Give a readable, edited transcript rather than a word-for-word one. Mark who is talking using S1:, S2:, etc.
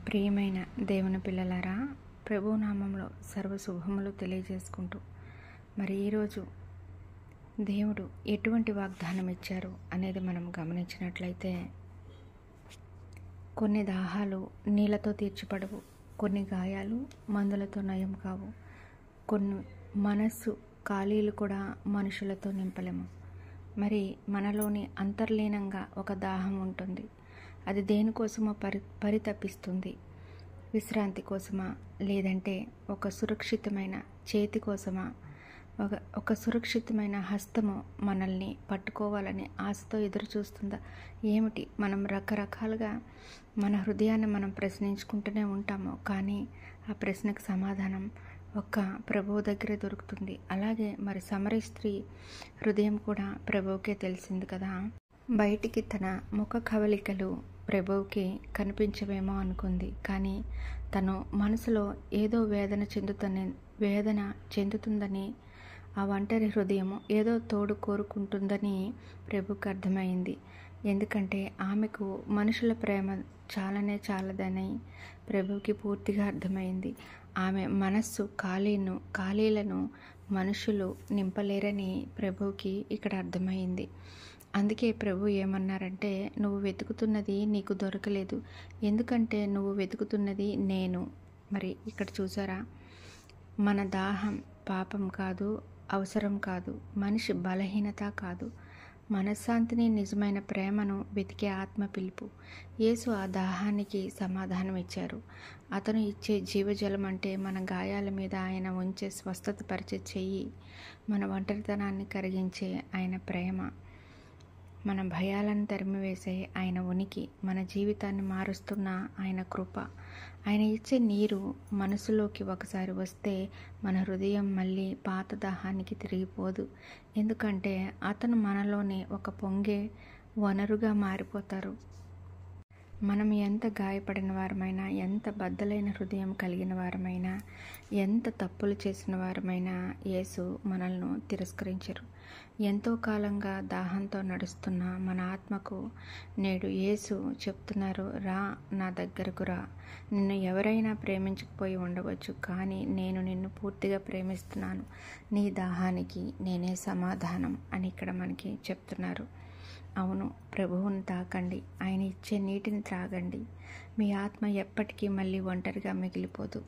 S1: ప్రియమైన దేవుని పిల్లలారా, ప్రభు నామంలో సర్వశుభములు తెలియజేసుకుంటూ మరి ఈరోజు దేవుడు ఎటువంటి వాగ్దానం ఇచ్చారు అనేది మనం గమనించినట్లయితే, కొన్ని దాహాలు నీళ్ళతో తీర్చిపడవు, కొన్ని గాయాలు మందులతో నయం కావు, కొన్ని మనస్సు ఖాళీలు కూడా మనుషులతో నింపలేము. మరి మనలోని అంతర్లీనంగా ఒక దాహం ఉంటుంది. అది దేనికోసమో పరితపిస్తుంది. విశ్రాంతి కోసమా, లేదంటే ఒక సురక్షితమైన చేతి కోసమా, ఒక సురక్షితమైన హస్తము మనల్ని పట్టుకోవాలని ఆశతో ఎదురు చూస్తుందా ఏమిటి? మనం రకరకాలుగా మన హృదయాన్ని మనం ప్రశ్నించుకుంటూనే ఉంటాము. కానీ ఆ ప్రశ్నకు సమాధానం ఒక్క ప్రభువు దగ్గరే దొరుకుతుంది. అలాగే మరి సమరయ స్త్రీ హృదయం కూడా ప్రభువుకే తెలిసింది కదా. బయటికి తన ముఖ కవలికలు ప్రభువుకి కనిపించవేమో అనుకుంది, కానీ తను మనసులో ఏదో వేదన చెందుతుందని, ఆ ఒంటరి హృదయం ఏదో తోడు కోరుకుంటుందని ప్రభువుకి అర్థమైంది. ఎందుకంటే ఆమెకు మనుషుల ప్రేమ చాలదని ప్రభువుకి పూర్తిగా అర్థమైంది. ఆమె మనస్సు ఖాళీలను మనుషులు నింపలేరని ప్రభువుకి ఇక్కడ అర్థమైంది. అందుకే ప్రభు ఏమన్నారంటే, నువ్వు వెతుకుతున్నది నీకు దొరకలేదు, ఎందుకంటే నువ్వు వెతుకుతున్నది నేను. మరి ఇక్కడ చూసారా, మన దాహం పాపం కాదు, అవసరం కాదు, మనిషి బలహీనత కాదు, మనశ్శాంతిని, నిజమైన ప్రేమను వెతికే ఆత్మ పిలుపు. యేసు ఆ దాహానికి సమాధానం ఇచ్చారు. అతను ఇచ్చే జీవజలం అంటే మన గాయాల మీద ఆయన ఉంచే స్వస్థత పరిచే చెయ్యి, మన ఒంటరితనాన్ని కరిగించే ఆయన ప్రేమ, మన భయాలను తరిమివేసే ఆయన ఉనికి, మన జీవితాన్ని మారుస్తున్న ఆయన కృప. ఆయన ఇచ్చే నీరు మనసులోకి ఒకసారి వస్తే మన హృదయం మళ్ళీ పాత దాహానికి తిరిగిపోదు. ఎందుకంటే అతను మనలోని ఒక పొంగే వనరుగా మారిపోతారు. మనం ఎంత గాయపడిన వారమైనా, ఎంత బద్దలైన హృదయం కలిగిన వారమైనా, ఎంత తప్పులు చేసిన వారమైనా యేసు మనల్ని తిరస్కరించరు. ఎంతో కాలంగా దాహంతో నడుస్తున్న మన ఆత్మకు నేడు యేసు చెప్తున్నారు, రా, నా దగ్గరకు రా. నిన్ను ఎవరైనా ప్రేమించకపోయి ఉండవచ్చు, కానీ నేను నిన్ను పూర్తిగా ప్రేమిస్తున్నాను. నీ దాహానికి నేనే సమాధానం అని ఇక్కడ మనకి చెప్తున్నారు. అవును, ప్రభువుని తాకండి, ఆయన ఇచ్చే నీటిని త్రాగండి. మీ ఆత్మ ఎప్పటికీ మళ్ళీ ఒంటరిగా మిగిలిపోదు.